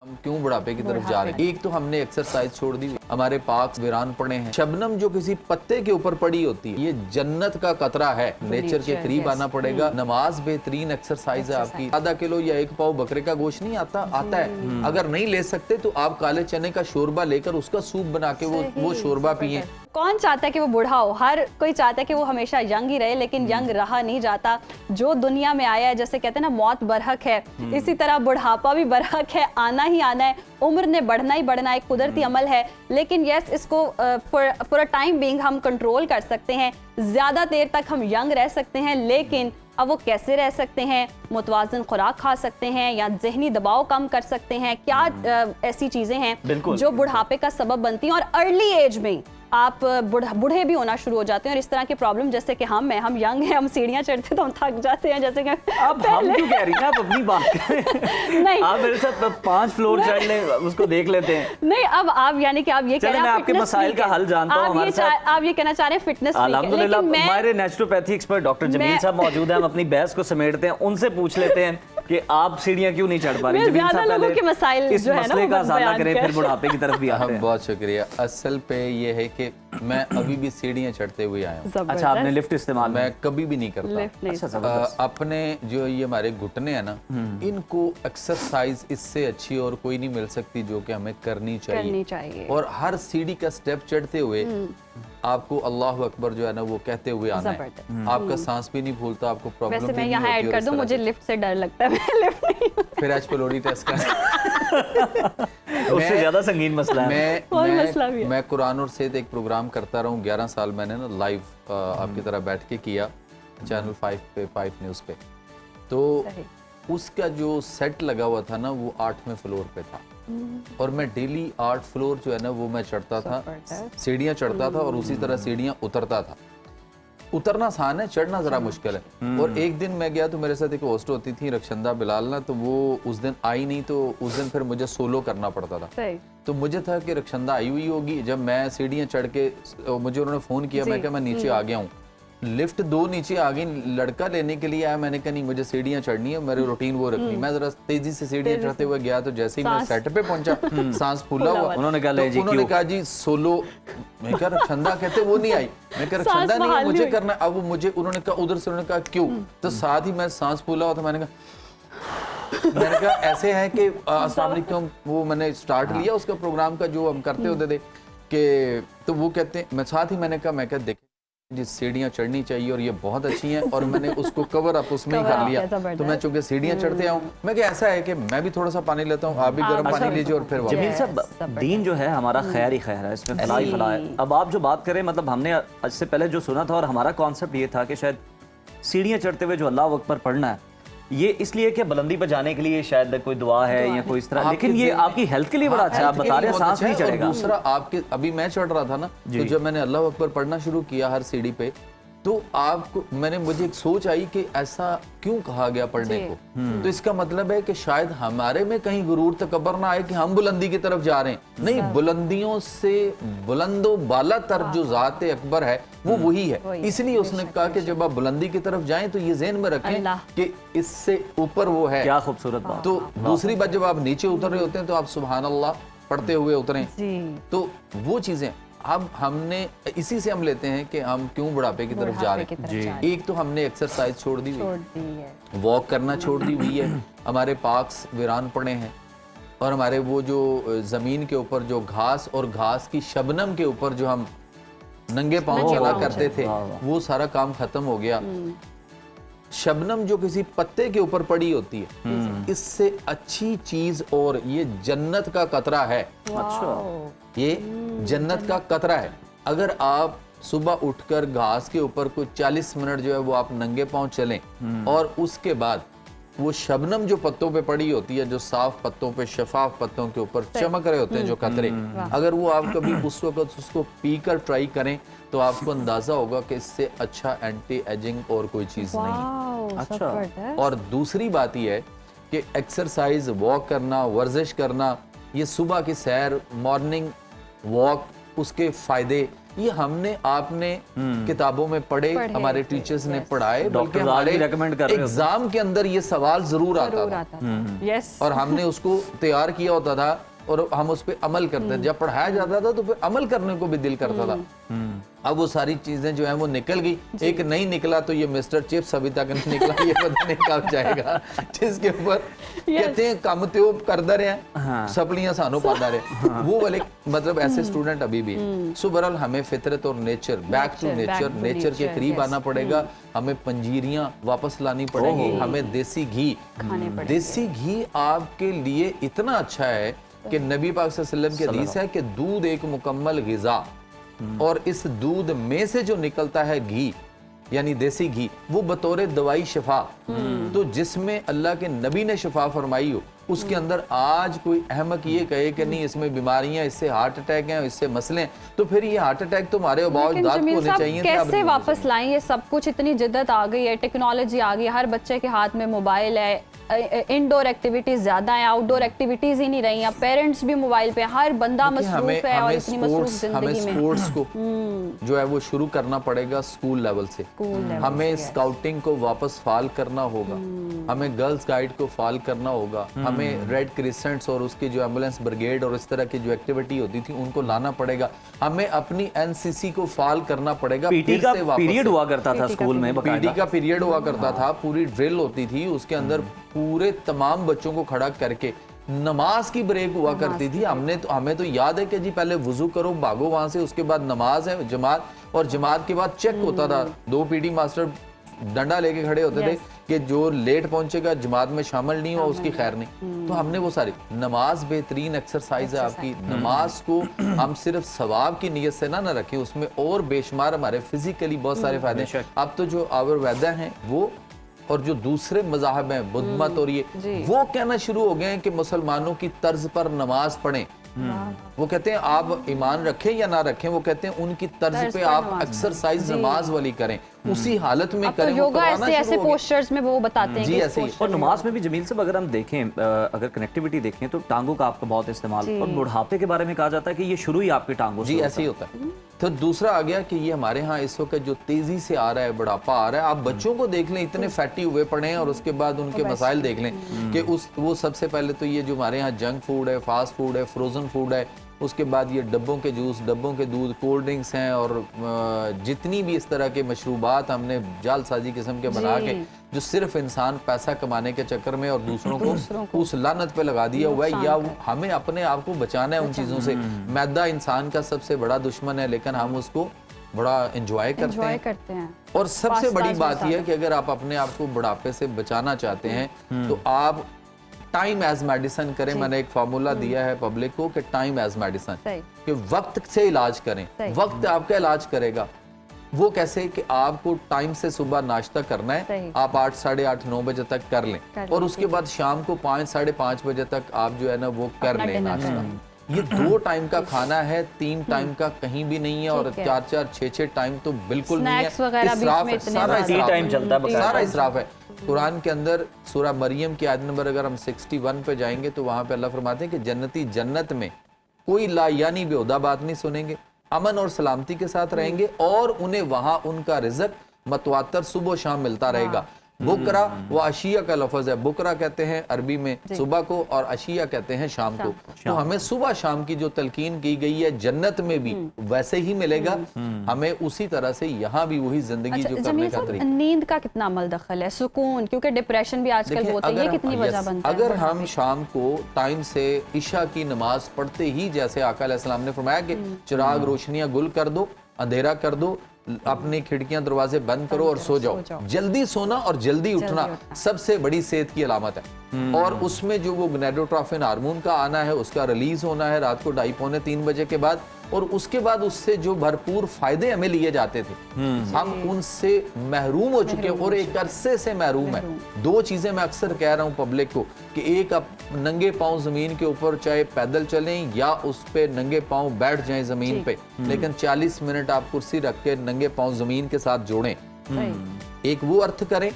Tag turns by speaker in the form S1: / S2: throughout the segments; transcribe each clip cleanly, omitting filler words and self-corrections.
S1: हम क्यों बुढ़ापे की तरफ जा रहे हैं? एक तो हमने एक्सरसाइज छोड़ दी, हमारे पार्क वीरान पड़े हैं। शबनम जो किसी पत्ते के ऊपर पड़ी होती है, ये जन्नत का कतरा है। नेचर के करीब आना पड़ेगा। नमाज बेहतरीन एक्सरसाइज है आपकी। आधा किलो या एक पाव बकरे का गोश्त नहीं आता है। अगर नहीं ले सकते तो आप काले चने का शोरबा लेकर उसका सूप बना के वो शोरबा पिए।
S2: कौन चाहता है कि वो बूढ़ा हो? हर कोई चाहता है कि वो हमेशा यंग ही रहे, लेकिन यंग रहा नहीं जाता। जो दुनिया में आया है, जैसे कहते हैं ना, मौत बरहक है, इसी तरह बुढ़ापा भी बरहक है, आना ही आना है। उम्र ने बढ़ना ही बढ़ना, एक कुदरती अमल है। लेकिन यस, इसको फॉर अ टाइम बीइंग हम कंट्रोल कर सकते हैं। ज्यादा देर तक हम यंग रह सकते हैं, लेकिन अब वो कैसे रह सकते हैं? मुतवाज़िन खुराक खा सकते हैं या जहनी दबाव कम कर सकते हैं? क्या ऐसी चीजें हैं जो बुढ़ापे का सबब बनती हैं? और अर्ली एज में आप बूढ़े भी होना शुरू हो जाते हैं और इस तरह की प्रॉब्लम, जैसे कि हम यंग हैं, हम सीढ़ियां चढ़ते तो हम थक जाते हैं, जैसे कि
S3: अब हम क्यों कह रही हैं? आप अपनी बात करें।
S2: नहीं,
S3: आप मेरे साथ 5 फ्लोर चढ़ लें, उसको देख लेते हैं।
S2: नहीं, अब आप यानी कि आप ये कह रहे हैं,
S3: मैं आपके मसाइल का हल जानता हूं।
S2: आप ये कहना चाह रहे हैं फिटनेस।
S3: अल्हम्दुलिल्लाह हमारे नेचुरोपैथी एक्सपर्ट डॉक्टर जमील साहब मौजूद हैं। हम अपनी बहस को समेटते हैं, उनसे पूछ लेते हैं कि आप सीढ़ियां क्यों नहीं चढ़ पा रही? जमील साहब पहले
S2: के मसाइल
S3: इस मसले का हल करें, फिर बुढ़ापे की तरफ भी आते हैं।
S1: बहुत शुक्रिया। असल पे ये है कि मैं अभी भी सीढ़ियां चढ़ते हुए आया हूँ।
S3: अच्छा, आपने लिफ्ट इस्तेमाल?
S1: मैं कभी भी नहीं करता। अपने जो ये हमारे घुटने हैं ना, इनको एक्सरसाइज इससे अच्छी और कोई नहीं मिल सकती जो कि हमें करनी चाहिए। और हर सीढ़ी का स्टेप चढ़ते हुए आपको अल्लाह अकबर जो है ना वो कहते हुए आना है। आपका सांस भी नहीं फूलता, आपको प्रॉब्लम भी
S2: मैं
S1: नहीं
S2: यहाँ ऐड कर दूं, मुझे लिफ्ट से डर लगता है, मैं लिफ्ट नहीं।
S1: फिर आज पेलोडी टेस्ट कर
S3: उससे ज्यादा संगीन मसला है।
S1: मैं कुरान और सेहत एक प्रोग्राम करता रहूं। 11 साल मैंने ना लाइव आपकी तरह बैठ के किया चैनल 5 पे, 5 न्यूज़ पे। तो उसका जो सेट लगा हुआ था ना वो 8वें फ्लोर पे था और मैं डेली 8 फ्लोर जो है ना वो मैं चढ़ता था, सीढ़ियाँ चढ़ता था और उसी तरह सीढ़ियाँ उतरता था। उतरना आसान है, चढ़ना जरा मुश्किल है। और एक दिन मैं गया तो मेरे साथ एक होस्ट होती थी रक्षंदा बिलाल ना, तो वो उस दिन आई नहीं, तो उस दिन फिर मुझे सोलो करना पड़ता था। तो मुझे था कि रक्षंदा आई हुई होगी। जब मैं सीढ़ियाँ चढ़ के, मुझे उन्होंने फोन किया, मैं क्या मैं नीचे आ गया हूँ। लिफ्ट 2 नीचे आ गई, लड़का लेने के लिए आया। मैंने कहा नहीं, मुझे सीढ़ियां चढ़नी है, मेरी रूटीन वो रखनी। मैं जरा तेजी से सीढ़ियां चढ़ते हुए गया, तो जैसे ही मैं सेट पे पहुंचा सांस फूला हुआ।
S3: उन्होंने
S1: कहा जी सोलो। मैं कहा रक्षंदा कहते वो नहीं आई। मैं कहा रक्षंदा नहीं है, मुझे करना। अब वो मुझे, उन्होंने कहा उधर से, उन्होंने कहा क्यों? तो साथ ही मैं सांस फूला हुआ था। मैंने कहा ऐसे है कि अस्सलाम वालेकुम, वो मैंने स्टार्ट लिया उसका प्रोग्राम का जो हम करते होते थे कि, तो वो कहते हैं, मैं साथ ही मैंने कहा, मैं क्या देखें जी सीढ़ियाँ चढ़नी चाहिए और ये बहुत अच्छी हैं, और मैंने उसको कवर अप उसमें ही कर लिया। तो मैं चूंकि सीढ़ियाँ चढ़ते आऊँ, मैं क्या ऐसा है कि मैं भी थोड़ा सा पानी लेता हूँ, आप भी गर्म पानी लीजिए और फिर
S3: जमील साहब, दीन जो है हमारा खैर ही खैर है, इसमें फलाह ही फलाह है। अब आप जो बात करें, मतलब हमने इससे पहले जो सुना था और हमारा कॉन्सेप्ट ये था कि शायद सीढ़ियाँ चढ़ते हुए जो अल्लाह अकबर पढ़ना है ये इसलिए कि बुलंदी पर जाने के लिए शायद कोई दुआ है या कोई इस तरह, लेकिन ये आपकी हेल्थ के लिए बड़ा अच्छा है। आप बता रहे हैं सांस नहीं चढ़ेगा।
S1: दूसरा, आपके अभी मैं चढ़ रहा था ना, तो जब मैंने अल्लाह अकबर पढ़ना शुरू किया हर सीढ़ी पे, तो आपको मुझे एक सोच आई कि ऐसा क्यों कहा गया पढ़ने को। तो इसका मतलब है कि शायद हमारे में कहीं गुरूर तकब्बर ना आए कि हम बुलंदी की तरफ जा रहे हैं। नहीं, बुलंदियों से बुलंदो बाला तर जो जात अकबर है वो वही है। इसलिए उसने कहा कि जब आप बुलंदी की तरफ जाएं तो ये ज़हन में रखें कि इससे ऊपर वो है।
S3: क्या खूबसूरत बात।
S1: तो दूसरी बात, जब आप नीचे उतर रहे होते हैं तो आप सुभान अल्लाह पढ़ते हुए उतरें। तो वो चीजें अब हमने, इसी से हम लेते हैं कि हम क्यों बुढ़ापे की तरफ जा रहे हैं। एक तो हमने एक्सरसाइज छोड़ दी हुई है, वॉक करना छोड़ दी हुई है, हमारे पार्क्स वीरान पड़े हैं, और हमारे वो जो जमीन के ऊपर जो घास और घास की शबनम के ऊपर जो हम नंगे पांव चला करते थे वो सारा काम खत्म हो गया। शबनम जो किसी पत्ते के ऊपर पड़ी होती है, इससे अच्छी चीज और ये जन्नत का कतरा है। अच्छा, ये जन्नत का कतरा है। अगर आप सुबह उठकर घास के ऊपर कुछ 40 मिनट जो है वो आप नंगे पांव चलें, और उसके बाद वो शबनम जो पत्तों पे पड़ी होती है, जो साफ पत्तों पे, शफाफ पत्तों के ऊपर चमक रहे होते हैं जो कतरे, अगर वो आप कभी उस वक्त उसको पीकर ट्राई करें तो आपको अंदाजा होगा कि इससे अच्छा एंटी एजिंग और कोई चीज नहीं है। अच्छा, और दूसरी बात यह है कि एक्सरसाइज, वॉक करना, वर्जिश करना, ये सुबह की सैर, मॉर्निंग वॉक, उसके फायदे ये हमने आपने किताबों में पढ़े, हमारे टीचर्स ने पढ़ाए, बल्कि हमारे एग्जाम के अंदर ये सवाल जरूर आता था और हमने उसको तैयार किया होता था और हम उस पर अमल करते थे। जब पढ़ाया जाता था तो फिर अमल करने को भी दिल करता था। अब वो सारी चीजें जो है वो निकल गई, एक नहीं निकला तो ये मिस्टर चिप्स अभी तक नहीं निकला, ये पता नहीं कब जाएगा, जिसके ऊपर कहते हैं कम तो करते रहे सपलियां सानू पाता रहे, वो वाले मतलब ऐसे स्टूडेंट अभी भी। सो बहरहाल हमें फितरत और nature, back to nature, nature के करीब आना पड़ेगा, हमें पंजीरियां वापस लानी पड़ेगी, हमें देसी घी, देसी घी आपके लिए इतना अच्छा है कि नबी पाक सल्लल्लाहु अलैहि वसल्लम की हदीस है कि दूध एक मुकम्मल ग़िज़ा, और इस दूध में से जो निकलता है घी यानी देसी घी, वो बतौर दवाई शिफा, तो जिसमें अल्लाह के नबी ने शिफा फरमाई हो, उसके अंदर आज कोई अहमक ये कहे कि नहीं इसमें बीमारियां, इससे हार्ट अटैक हैं, इससे मसले हैं, तो फिर ये हार्ट अटैक तो हमारे अबाउदात को होने चाहिए।
S2: कैसे वापस लाएं ये सब कुछ? इतनी जिद्दत आ गई है, टेक्नोलॉजी आ गई, हर बच्चे के हाथ में मोबाइल है, इंडोर एक्टिविटीज ज्यादा है, आउटडोर एक्टिविटीज ही नहीं रही हैं, पेरेंट्स भी मोबाइल पे, हर बंदा मसरूफ है और इतनी मसरूफ जिंदगी में।
S1: स्पोर्ट्स को जो है वो शुरू करना पड़ेगा स्कूल लेवल से, हमें स्काउटिंग को वापस फाल करना होगा, हमें गर्ल्स गाइड को फाल करना होगा, हमें रेड क्रिसेंट्स और उसकी जो एम्बुलेंस ब्रिगेड और इस तरह की जो एक्टिविटी होती थी उनको लाना पड़ेगा, हमें अपनी एनसीसी को फाल करना पड़ेगा।
S3: पीटी का पीरियड हुआ करता था स्कूल में,
S1: पीटी का पीरियड हुआ करता था, पूरी ड्रिल होती थी, उसके अंदर पूरे तमाम बच्चों को खड़ा करके नमाज की ब्रेक हुआ करती थी। हमें तो याद है कि जी पहले वुजू करो, भागो वहां से, उसके बाद नमाज है जमात, और जमात के बाद चेक होता था, 2 पीटी मास्टर डंडा लेके खड़े होते थे कि जो लेट पहुंचेगा जमात में शामिल नहीं हुआ उसकी खैर नहीं। तो हमने वो सारी नमाज बेहतरीन एक्सरसाइज है आपकी, नमाज को हम सिर्फ सवाब की नीयत से ना रखें, उसमें और बेशुमार हमारे फिजिकली बहुत सारे फायदे हैं। अब तो जो आयुर्वेदा हैं वो और जो दूसरे मज़ाहब हैं बुद्ध मत और ये, वो कहना शुरू हो गए हैं कि मुसलमानों की तर्ज पर नमाज पढ़ें। वो कहते हैं आप ईमान रखें या ना रखें, वो कहते हैं उनकी तर्ज पे आप एक्सरसाइज नमाज वाली करें, उसी हालत में करें।
S2: योगा ऐसे पोस्टर्स में वो बताते हैं
S1: जी ऐसे ही।
S3: और नमाज में भी जमील साहब अगर हम देखें, अगर कनेक्टिविटी देखें तो टांगों का आपका बहुत इस्तेमाल, और बुढ़ापे के बारे में कहा जाता है कि ये शुरू ही आपकी टांगों से।
S1: जी ऐसे ही होता है। तो दूसरा आ गया कि ये हमारे यहाँ इस वक्त जो तेजी से आ रहा है बुढ़ापा आ रहा है, आप बच्चों को देख लें इतने फैटी हुए पड़े हैं, और उसके बाद उनके मसाइल देख लें कि वो सबसे पहले तो ये जो हमारे यहाँ जंक फूड है, फास्ट फूड है, फ्रोजन फूड है, उसके बाद ये डब्बों के जूस, डब्बों के दूध, कोल्ड ड्रिंक्स हैं, और जितनी भी इस तरह के मशरूबात हमने जालसाजी किस्म के बना के जो सिर्फ इंसान पैसा कमाने के चक्कर में और दूसरों को उस लानत पे लगा दिया हुआ है, या हमें अपने आप को बचाना है उन चीज़ों से। मैदा इंसान का सबसे बड़ा दुश्मन है, लेकिन हम उसको बड़ा एंजॉय करते हैं। और सबसे बड़ी बात यह है कि अगर आप अपने आप को बुढ़ापे से बचाना चाहते हैं तो आप टाइम एज मेडिसिन करें। मैंने एक फार्मूला दिया है पब्लिक को कि टाइम एज मेडिसिन, कि वक्त से इलाज करें, वक्त आपका इलाज करेगा। वो कैसे कि आपको टाइम से सुबह नाश्ता करना है, आप 8, साढ़े 8, 9 बजे तक कर लें, और उसके बाद शाम को 5, साढ़े 5 बजे तक आप जो है ना वो कर लें नाश्ता। ये 2 टाइम का खाना है, 3 टाइम का कहीं भी नहीं है, और 4, 4, 6 टाइम तो बिल्कुल नहीं है। इसराफ है, सारा इसराफ है। कुरान के अंदर सूरह मरियम की आयत नंबर अगर हम 61 पे जाएंगे तो वहां पे अल्लाह फरमाते हैं कि जन्नती जन्नत में कोई ला यानी बेहुदा बात नहीं सुनेंगे, अमन और सलामती के साथ रहेंगे, और उन्हें वहां उनका रिज़्क मतवातर सुबह शाम मिलता रहेगा। बुकरा व अशिया का लफ्ज है, बुकरा कहते हैं अरबी में सुबह को, और अशिया कहते हैं शाम को। तो हमें सुबह शाम की जो तलकीन की गई है जन्नत में भी वैसे ही मिलेगा, हमें उसी तरह से यहाँ भी वही जिंदगी जो करने का तरीका।
S2: नींद का कितना अमल दखल है, सुकून, क्योंकि डिप्रेशन भी आजकल होता है, ये कितनी वजह बनता है?
S1: अगर हम शाम को टाइम से इशा की नमाज पढ़ते ही, जैसे आका अलैहिस्सलाम ने फरमाया कि चिराग रोशनियां गुल कर दो, अंधेरा कर दो, अपनी खिड़कियां दरवाजे बंद करो और सो जाओ। जल्दी सोना और जल्दी उठना सबसे बड़ी सेहत की अलामत है। और उसमें जो वो गोनेडोट्रोफिन हार्मोन का आना है, उसका रिलीज होना है रात को 2:30, पौने 3 बजे के बाद, और उसके बाद उससे जो भरपूर फायदे हमें लिए जाते थे हम उनसे महरूम हो चुके हैं, और एक अरसे से महरूम है। 2 चीजें मैं अक्सर कह रहा हूँ पब्लिक को कि एक, आप नंगे पांव जमीन के ऊपर चाहे पैदल चलें या उस पे नंगे पांव बैठ जाएं जमीन पे, लेकिन 40 मिनट आप कुर्सी रख के नंगे पांव जमीन के साथ जोड़ें। एक वो अर्थ करें,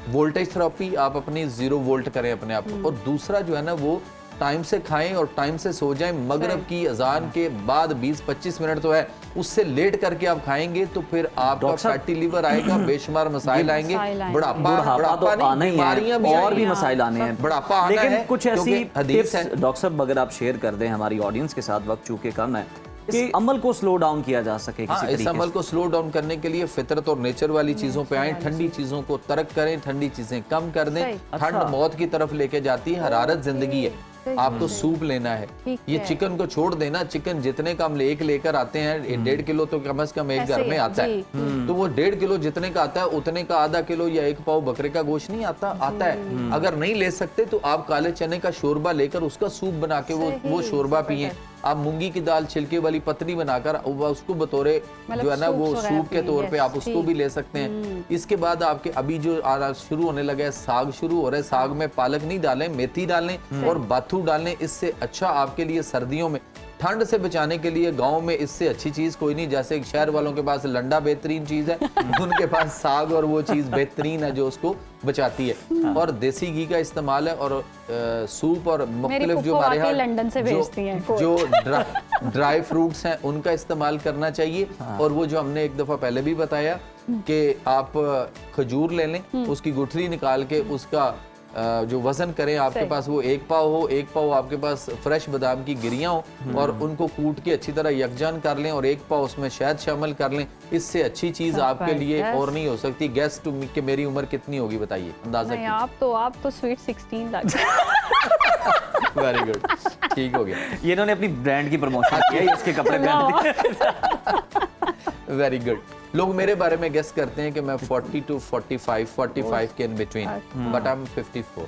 S1: वोल्टेज थेरेपी, आप अपनी 0 वोल्ट करें अपने आप को। और दूसरा जो है ना वो टाइम से खाएं और टाइम से सो जाएं। मगरिब की अजान के बाद 20-25 मिनट तो है, उससे लेट करके आप खाएंगे तो फिर आपका फैटी लिवर आएगा, बेशुमार मसाइल आएंगे,
S3: बुढ़ापा तो आना ही है, और भी मसाइल आने हैं,
S1: बुढ़ापा आना है।
S3: लेकिन कुछ ऐसी टिप्स डॉक्टर साहब अगर आप शेयर कर दें हमारी ऑडियंस के साथ, वक्त चूंकि कम है, इस अमल को स्लो डाउन किया जा सके किसी तरीके से।
S1: इस अमल को स्लो डाउन करने के लिए फितरत और नेचर वाली चीजों पे आए, ठंडी चीजों को तर्क करें, ठंडी चीजें कम कर दें। ठंड मौत की तरफ लेके जाती है, हरारत जिंदगी है। आपको सूप लेना है, ये चिकन को छोड़ देना। चिकन जितने का हम लेकर आते हैं, 1.5 किलो तो कम से कम एक घर में आता है, तो वो 1.5 किलो जितने का आता है उतने का आधा किलो या 1 पाव बकरे का गोश्त नहीं आता है। अगर नहीं ले सकते तो आप काले चने का शोरबा लेकर उसका सूप बना के वो शोरबा पिए। आप मूंगी की दाल छिलके वाली पतली बनाकर उसको बतौरे जो है ना वो सूप के तौर पे आप उसको भी ले सकते हैं। इसके बाद आपके अभी जो शुरू होने लगा है, साग शुरू हो रहा है, साग में पालक नहीं डालें, मेथी डालें और बाथू डालें। इससे अच्छा आपके लिए सर्दियों में ठंड से बचाने के लिए गांव में इससे अच्छी चीज कोई नहीं। जैसे शहर वालों के पास लंडा बेहतरीन चीज है, उनके पास साग और वो चीज बेहतरीन है जो उसको बचाती है। और देसी घी का इस्तेमाल है और सूप और मुख्तलिफ जो हमारे यहाँ
S2: लंदन से भेजती हैं
S1: जो ड्राई फ्रूट्स हैं उनका इस्तेमाल करना चाहिए। और वो जो हमने एक दफा पहले भी बताया कि आप खजूर ले लें, उसकी गुठली निकाल के उसका जो वजन करें, आपके पास वो 1 पाव हो, 1 पाव आपके पास फ्रेश बादाम की गिरियां हो और उनको कूट के अच्छी तरह यकजान कर लें और 1 पाव उसमें शहद शामिल कर लें। इससे अच्छी चीज आपके लिए और नहीं हो सकती। गेस टू मी कि मेरी उम्र कितनी होगी बताइए, अंदाजा कीजिए।
S2: आप तो स्वीट 16 लग रहे।
S1: वेरी गुड, ठीक हो गया।
S3: ये इन्होंने अपनी ब्रांड की प्रमोशन की है, इसके कपड़े पहन दिए।
S1: Very good. लोग मेरे बारे में गेस करते हैं कि मैं 40 to 45 के in between, but I am 54।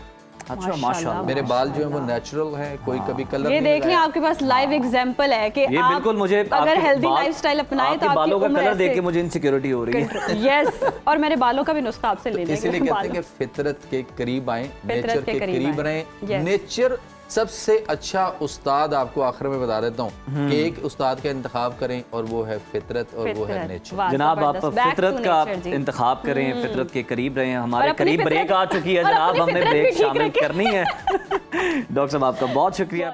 S3: अच्छा माशाल्लाह,
S1: मेरे बाल जो है वो नेचुरल है, कोई कभी कलर
S2: ये
S1: नहीं
S2: देख लें, आपके पास लाइव एग्जांपल है कि
S3: ये बिल्कुल मुझे
S2: अगर हेल्दी लाइफस्टाइल अपनाएं तो
S3: बालों का
S2: आपकी
S3: कलर देख के मुझे इनसिक्योरिटी हो रही है।
S2: यस, और मेरे बालों का भी नुस्खा आपसे ले लेंगे।
S1: इसीलिए कहते हैं कि फितरत के करीब आए, नेचर के करीब रहें। नेचर सबसे अच्छा उस्ताद आपको आखिर में बता देता हूँ कि एक उस्ताद का इंतखाब करें और वो है फितरत और वो है नेचर।
S3: जनाब आप फितरत का इंतखाब करें, फितरत के करीब रहें। हमारे करीब ब्रेक आ चुकी है जनाब, हमने ब्रेक शामिल करनी है। डॉक्टर साहब आपका बहुत शुक्रिया।